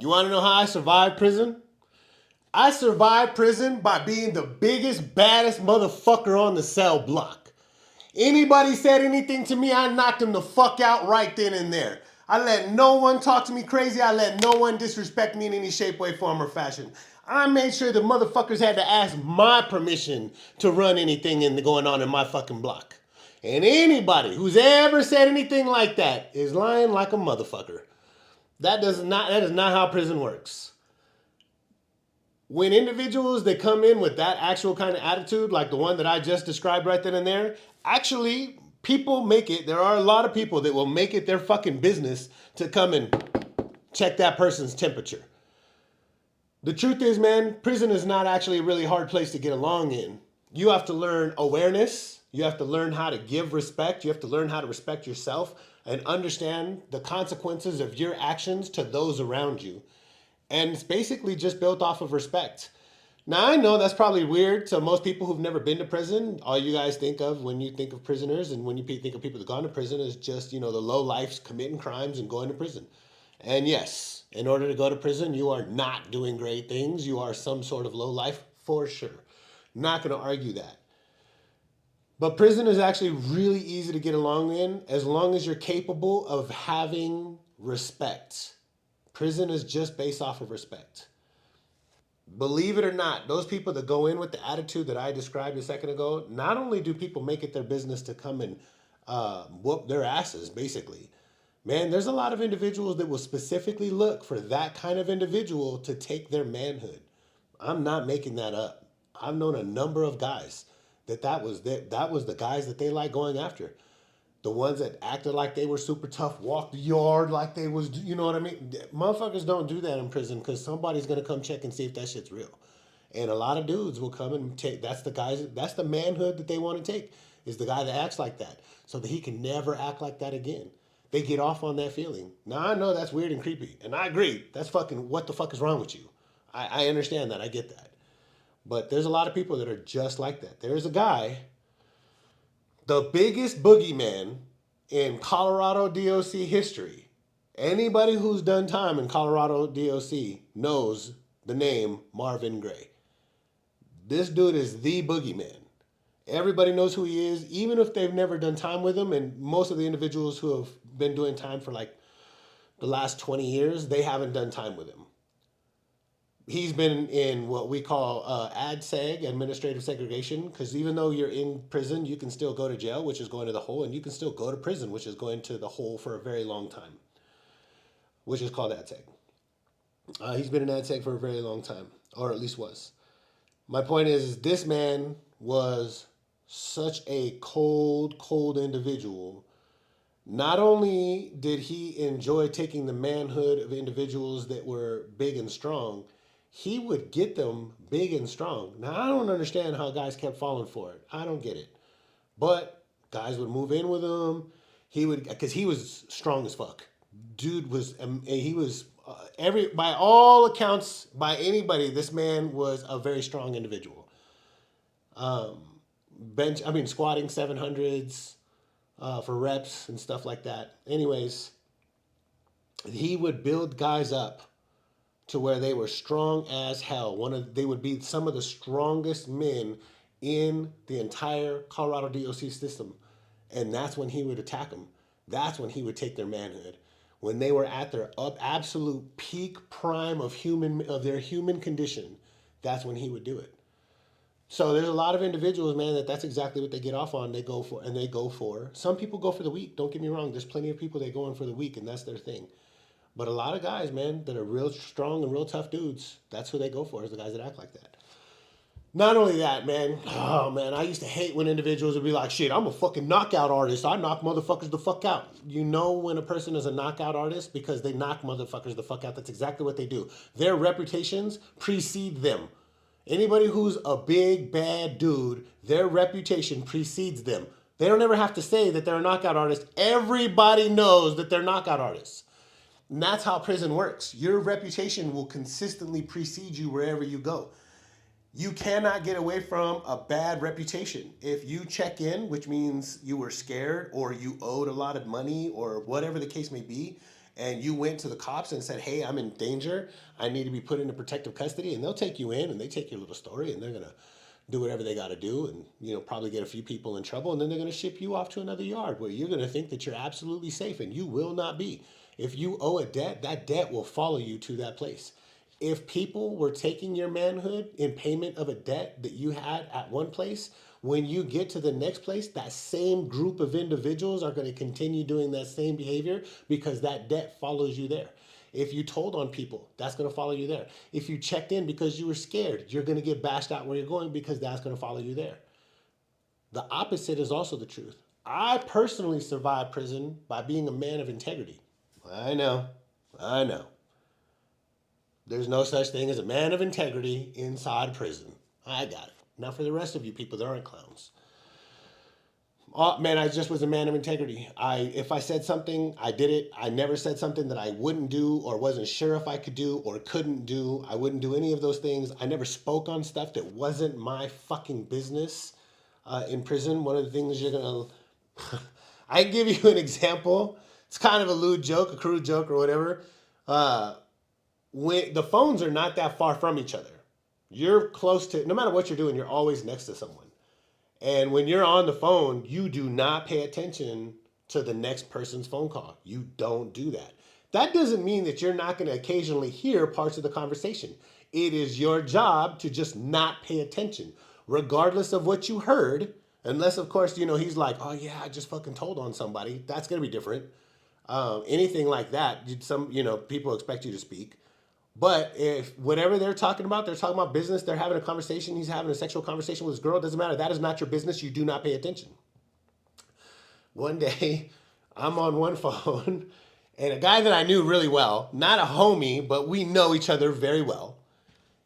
You want to know how I survived prison? I survived prison by being the biggest, baddest motherfucker on the cell block. Anybody said anything to me, I knocked them the fuck out right then and there. I let no one talk to me crazy. I let no one disrespect me in any shape, way, form, or fashion. I made sure the motherfuckers had to ask my permission to run anything going on in my fucking block. And anybody who's ever said anything like that is lying like a motherfucker. That is not how prison works. When individuals that come in with that actual kind of attitude, like the one that I just described right then and there, actually people make it. There are a lot of people that will make it their fucking business to come and check that person's temperature. The truth is, man, prison is not actually a really hard place to get along in. You have to learn awareness. You have to learn how to give respect. You have to learn how to respect yourself and understand the consequences of your actions to those around you. And it's basically just built off of respect. Now, I know that's probably weird to most people who've never been to prison. All you guys think of when you think of prisoners and when you think of people that gone to prison is just, the low lifes committing crimes and going to prison. And yes, in order to go to prison, you are not doing great things. You are some sort of low life for sure. Not going to argue that. But prison is actually really easy to get along in as long as you're capable of having respect. Prison is just based off of respect. Believe it or not, those people that go in with the attitude that I described a second ago, not only do people make it their business to come and whoop their asses, basically. Man, there's a lot of individuals that will specifically look for that kind of individual to take their manhood. I'm not making that up. I've known a number of guys that was the guys that they like going after. The ones that acted like they were super tough, walked the yard like they was, you know what I mean? Motherfuckers don't do that in prison because somebody's gonna come check and see if that shit's real. And a lot of dudes will come and take. That's the manhood that they want to take. Is the guy that acts like that, so that he can never act like that again. They get off on that feeling. Now I know that's weird and creepy, and I agree. That's fucking what the fuck is wrong with you? I understand that. I get that. But there's a lot of people that are just like that. There's a guy, the biggest boogeyman in Colorado DOC history. Anybody who's done time in Colorado DOC knows the name Marvin Gaye. This dude is the boogeyman. Everybody knows who he is, even if they've never done time with him. And most of the individuals who have been doing time for like the last 20 years, they haven't done time with him. He's been in what we call ADSEG, administrative segregation, because even though you're in prison, you can still go to jail, which is going to the hole, and you can still go to prison, which is going to the hole for a very long time, which is called ADSEG. He's been in ADSEG for a very long time, or at least was. My point is, this man was such a cold, cold individual. Not only did he enjoy taking the manhood of individuals that were big and strong, he would get them big and strong. Now, I don't understand how guys kept falling for it. I don't get it. But guys would move in with him. Because he was strong as fuck. Dude was, he was, by all accounts, by anybody, this man was a very strong individual. Squatting 700s for reps and stuff like that. Anyways, he would build guys up to where they were strong as hell. They would be some of the strongest men in the entire Colorado DOC system. And that's when he would attack them. That's when he would take their manhood. When they were at their absolute peak prime of their human condition, that's when he would do it. So there's a lot of individuals, man, that's exactly what they get off on. They go for. Some people go for the weak. Don't get me wrong. There's plenty of people that go in for the weak, and that's their thing. But a lot of guys, man, that are real strong and real tough dudes, that's who they go for, is the guys that act like that. Not only that, man. Oh, man, I used to hate when individuals would be like, shit, I'm a fucking knockout artist. I knock motherfuckers the fuck out. You know when a person is a knockout artist? Because they knock motherfuckers the fuck out. That's exactly what they do. Their reputations precede them. Anybody who's a big, bad dude, their reputation precedes them. They don't ever have to say that they're a knockout artist. Everybody knows that they're knockout artists. And that's how prison works. Your reputation will consistently precede you wherever you go. You cannot get away from a bad reputation. If you check in, which means you were scared or you owed a lot of money or whatever the case may be, and you went to the cops and said, hey, I'm in danger, I need to be put into protective custody, and they'll take you in and they take your little story and they're gonna do whatever they got to do, and probably get a few people in trouble, and then they're going to ship you off to another yard where you're going to think that you're absolutely safe, and you will not be. If you owe a debt, that debt will follow you to that place. If people were taking your manhood in payment of a debt that you had at one place, when you get to the next place, that same group of individuals are going to continue doing that same behavior because that debt follows you there. If you told on people, that's going to follow you there. If you checked in because you were scared, you're going to get bashed out where you're going because that's going to follow you there. The opposite is also the truth. I personally survived prison by being a man of integrity. I know. I know. There's no such thing as a man of integrity inside prison. I got it. Now, for the rest of you people that aren't clowns. Oh man, I just was a man of integrity. If I said something, I did it. I never said something that I wouldn't do or wasn't sure if I could do or couldn't do. I wouldn't do any of those things. I never spoke on stuff that wasn't my fucking business. In prison, one of the things you're gonna, I can give you an example. It's kind of a lewd joke, a crude joke, or whatever. Uh, when the phones are not that far from each other, you're close to. No matter what you're doing, you're always next to someone. And when you're on the phone, you do not pay attention to the next person's phone call. You don't do that. That doesn't mean that you're not going to occasionally hear parts of the conversation. It is your job to just not pay attention, regardless of what you heard. Unless, of course, he's like, oh, yeah, I just fucking told on somebody. That's going to be different. Anything like that, people expect you to speak. But if whatever they're talking about business, they're having a conversation, he's having a sexual conversation with his girl, it doesn't matter. That is not your business. You do not pay attention. One day, I'm on one phone, and a guy that I knew really well, not a homie, but we know each other very well,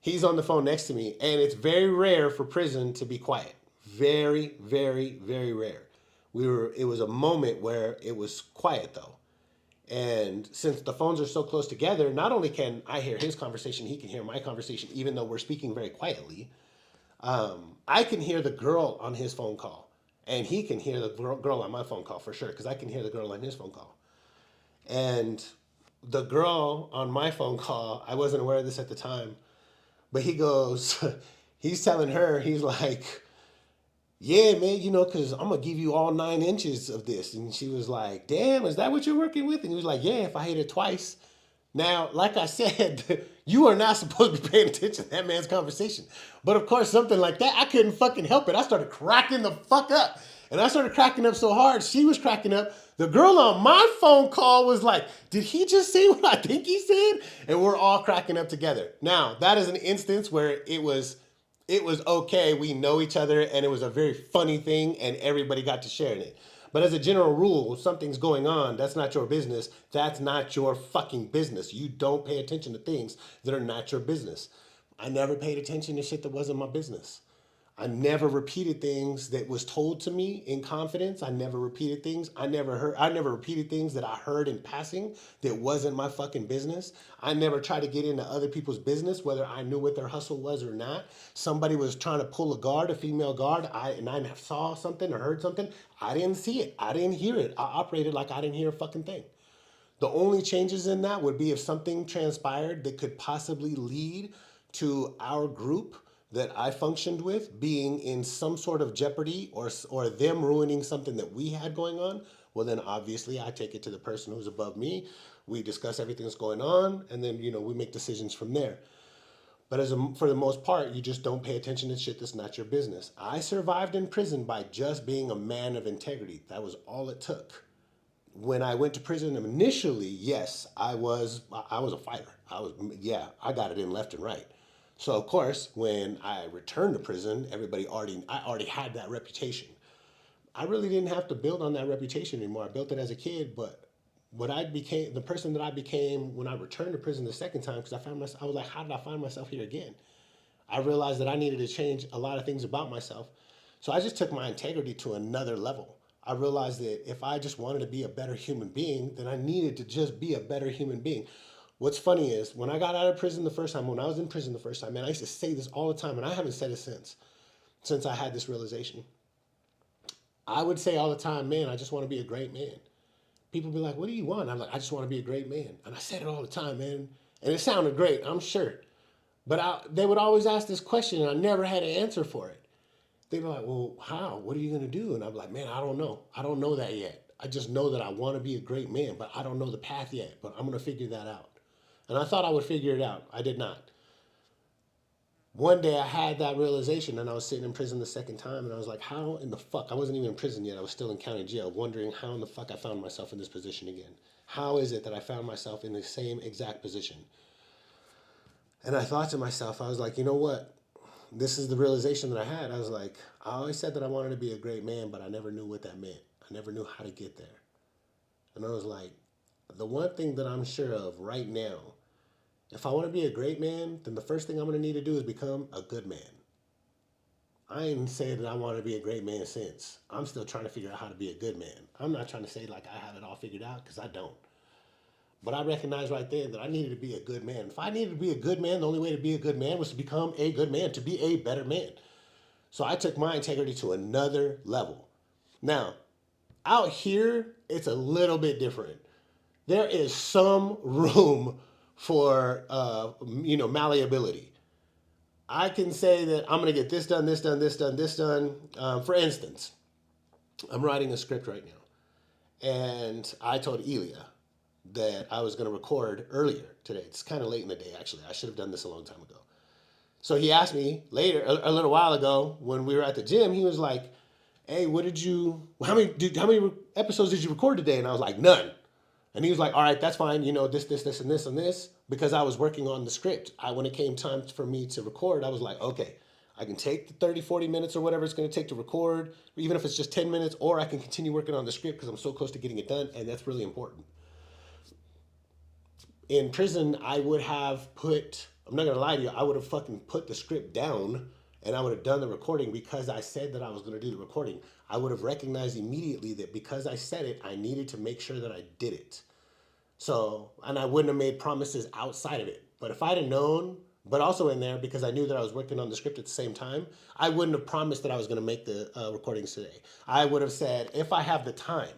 he's on the phone next to me, and it's very rare for prison to be quiet. Very, very, very rare. It was a moment where it was quiet though. And since the phones are so close together, not only can I hear his conversation, he can hear my conversation, even though we're speaking very quietly. I can hear the girl on his phone call, and he can hear the girl on my phone call for sure, because I can hear the girl on his phone call. And the girl on my phone call, I wasn't aware of this at the time, but he goes, he's telling her, he's like, yeah, man, because I'm going to give you all 9 inches of this. And she was like, damn, is that what you're working with? And he was like, yeah, if I hit it twice. Now, like I said, you are not supposed to be paying attention to that man's conversation. But of course, something like that, I couldn't fucking help it. I started cracking the fuck up. And I started cracking up so hard, she was cracking up. The girl on my phone call was like, did he just say what I think he said? And we're all cracking up together. Now, that is an instance where it was okay. We know each other, and it was a very funny thing, and everybody got to share in it. But as a general rule, if something's going on, that's not your business. That's not your fucking business. You don't pay attention to things that are not your business. I never paid attention to shit that wasn't my business. I never repeated things that was told to me in confidence. I never repeated things. I never repeated things that I heard in passing that wasn't my fucking business. I never tried to get into other people's business, whether I knew what their hustle was or not. Somebody was trying to pull a guard, a female guard, and I saw something or heard something. I didn't see it. I didn't hear it. I operated like I didn't hear a fucking thing. The only changes in that would be if something transpired that could possibly lead to our group that I functioned with being in some sort of jeopardy, or them ruining something that we had going on. Well, then obviously I take it to the person who's above me. We discuss everything that's going on, and then we make decisions from there. But for the most part, you just don't pay attention to shit that's not your business. I survived in prison by just being a man of integrity. That was all it took. When I went to prison initially, yes, I was a fighter. I got it in left and right. So of course, when I returned to prison, I already had that reputation. I really didn't have to build on that reputation anymore. I built it as a kid, but the person that I became when I returned to prison the second time, because I was like, how did I find myself here again? I realized that I needed to change a lot of things about myself. So I just took my integrity to another level. I realized that if I just wanted to be a better human being, then I needed to just be a better human being. What's funny is when I got out of prison the first time, when I was in prison the first time, man, I used to say this all the time, and I haven't said it since I had this realization. I would say all the time, man, I just want to be a great man. people be like, "What do you want?" I'm like, "I just want to be a great man," and I said it all the time, man, and it sounded great, I'm sure. But they would always ask this question, and I never had an answer for it. They'd be like, "Well, how? What are you gonna do?" And I'm like, "Man, I don't know. I don't know that yet. I just know that I want to be a great man, but I don't know the path yet. But I'm gonna figure that out." And I thought I would figure it out. I did not. One day I had that realization, and I was sitting in prison the second time, and I was like, "How in the fuck?" I wasn't even in prison yet. I was still in county jail, wondering how in the fuck I found myself in this position again. How is it that I found myself in the same exact position? And I thought to myself, I was like, you know what? This is the realization that I had. I was like, I always said that I wanted to be a great man, but I never knew what that meant. I never knew how to get there. And I was like, the one thing that I'm sure of right now, if I want to be a great man, then the first thing I'm going to need to do is become a good man. I ain't saying that I want to be a great man since. I'm still trying to figure out how to be a good man. I'm not trying to say like I have it all figured out because I don't. But I recognized right there that I needed to be a good man. If I needed to be a good man, the only way to be a good man was to become a good man, to be a better man. So I took my integrity to another level. Now, out here, it's a little bit different. There is some room for malleability. I can say that I'm going to get this done, this done, this done, this done. For instance, I'm writing a script right now, and I told Elia that I was going to record earlier today. It's kind of late in the day, actually. I should have done this a long time ago. So he asked me later, a little while ago, when we were at the gym. He was like, "Hey, how many episodes did you record today?" And I was like, "None." And he was like, "All right, that's fine. You know, this, and this, and this," because I was working on the script. When it came time for me to record, I was like, okay, I can take the 30, 40 minutes or whatever it's going to take to record, even if it's just 10 minutes, or I can continue working on the script because I'm so close to getting it done, and that's really important. In prison, I would have put, I'm not going to lie to you, I would have fucking put the script down and I would have done the recording because I said that I was going to do the recording. I would have recognized immediately that because I said it, I needed to make sure that I did it. So, and I wouldn't have made promises outside of it. But if I'd have known, but also in there because I knew that I was working on the script at the same time, I wouldn't have promised that I was going to make the recordings today. I would have said, if I have the time.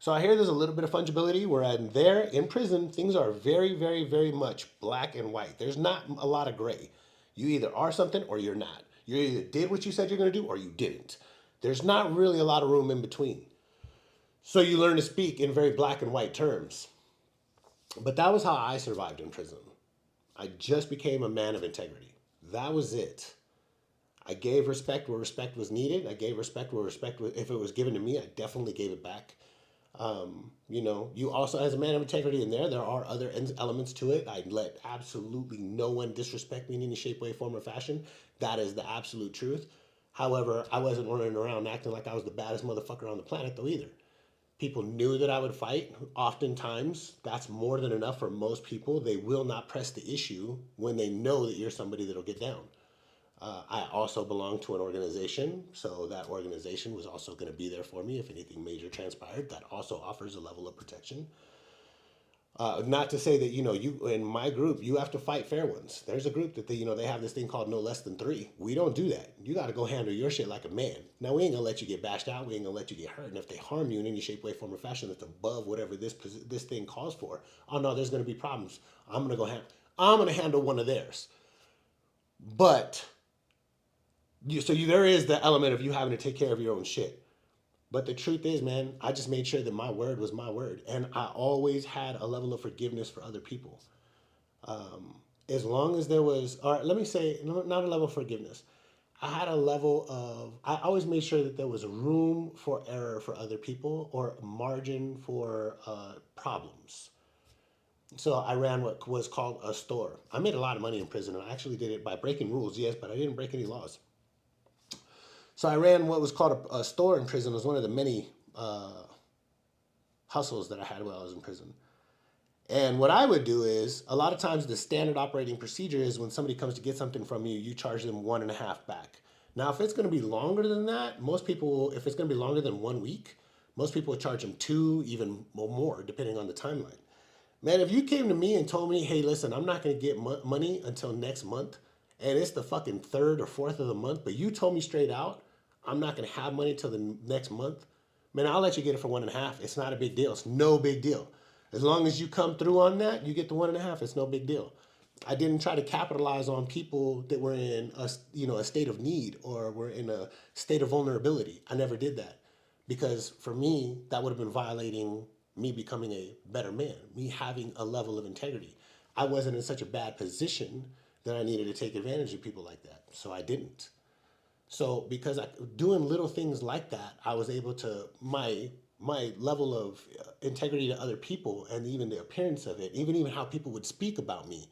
So I hear there's a little bit of fungibility where I'm there in prison. Things are very, very, very much black and white. There's not a lot of gray. You either are something or you're not. You either did what you said you're going to do or you didn't. There's not really a lot of room in between. So you learn to speak in very black and white terms. But that was how I survived in prison. I just became a man of integrity. That was it. I gave respect where respect was needed. I gave respect where respect was, if it was given to me, I definitely gave it back. You also, as a man of integrity in there are other elements to it. I let absolutely no one disrespect me in any shape, way, form, or fashion. That is the absolute truth. However, I wasn't running around acting like I was the baddest motherfucker on the planet, though, either. People knew that I would fight. Oftentimes, that's more than enough for most people. They will not press the issue when they know that you're somebody that'll get down. I also belong to an organization, so that organization was also going to be there for me if anything major transpired. That also offers a level of protection. Not to say that you in my group you have to fight fair ones. There's a group that they have this thing called no less than three. We don't do that. You got to go handle your shit like a man. Now we ain't gonna let you get bashed out. We ain't gonna let you get hurt. And if they harm you in any shape, way, form, or fashion that's above whatever this thing calls for, oh no, there's gonna be problems. I'm gonna handle one of theirs. But there is the element of you having to take care of your own shit. But the truth is, man, I just made sure that my word was my word. And I always had a level of forgiveness for other people. As long as there was, or let me say, not a level of forgiveness. I had a level of, I always made sure that there was room for error for other people or margin for problems. So I ran what was called a store. I made a lot of money in prison, and I actually did it by breaking rules, yes, but I didn't break any laws. So I ran what was called a store in prison. It was one of the many hustles that I had while I was in prison. And what I would do is, a lot of times the standard operating procedure is when somebody comes to get something from you, you charge them 1.5 back. Now, if it's going to be longer than that, most people, if it's going to be longer than 1 week, most people would charge them 2, even more, depending on the timeline. Man, if you came to me and told me, hey, listen, I'm not going to get money until next month, and it's the fucking third or fourth of the month, but you told me straight out, I'm not going to have money till the next month, man, I'll let you get it for 1.5. It's not a big deal. It's no big deal. As long as you come through on that, you get the 1.5. It's no big deal. I didn't try to capitalize on people that were in a state of need or were in a state of vulnerability. I never did that because for me, that would have been violating me becoming a better man, me having a level of integrity. I wasn't in such a bad position that I needed to take advantage of people like that, so I didn't. So because doing little things like that, I was able to my level of integrity to other people and even the appearance of it, even how people would speak about me,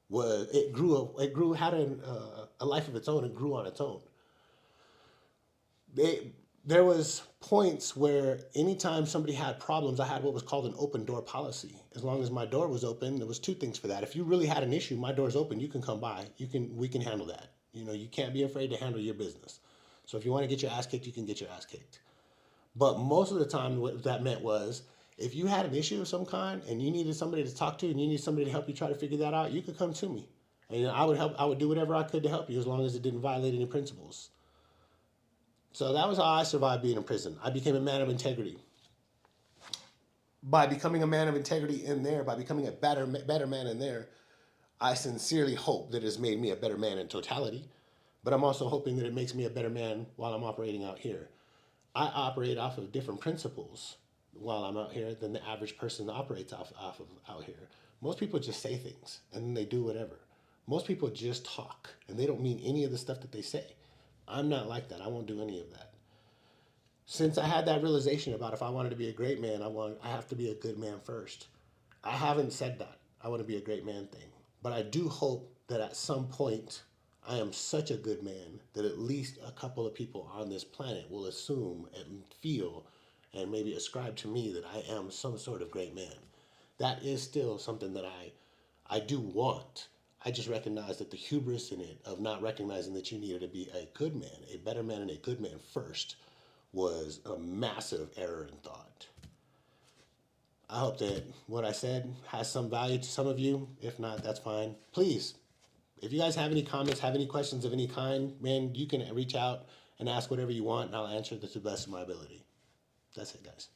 was it grew had a life of its own and grew on its own. They, there was points where anytime somebody had problems, I had what was called an open door policy. As long as my door was open, there was two things for that. If you really had an issue, my door's open. You can come by. We can handle that. You can't be afraid to handle your business. So if you want to get your ass kicked, you can get your ass kicked. But most of the time, what that meant was if you had an issue of some kind and you needed somebody to talk to and you needed somebody to help you try to figure that out, you could come to me. And I would help. I would do whatever I could to help you as long as it didn't violate any principles. So that was how I survived being in prison. I became a man of integrity. By becoming a man of integrity in there, by becoming a better man in there, I sincerely hope that it has made me a better man in totality. But I'm also hoping that it makes me a better man while I'm operating out here. I operate off of different principles while I'm out here than the average person operates off of out here. Most people just say things and then they do whatever. Most people just talk and they don't mean any of the stuff that they say. I'm not like that. I won't do any of that. Since I had that realization about if I wanted to be a great man, I have to be a good man first. I haven't said that I want to be a great man thing, but I do hope that at some point I am such a good man that at least a couple of people on this planet will assume and feel and maybe ascribe to me that I am some sort of great man. That is still something that I do want. I just recognize that the hubris in it of not recognizing that you needed to be a good man, a better man, and a good man first was a massive error in thought. I hope that what I said has some value to some of you. If not, that's fine. Please, if you guys have any comments, have any questions of any kind, man, you can reach out and ask whatever you want, and I'll answer to the best of my ability. That's it, guys.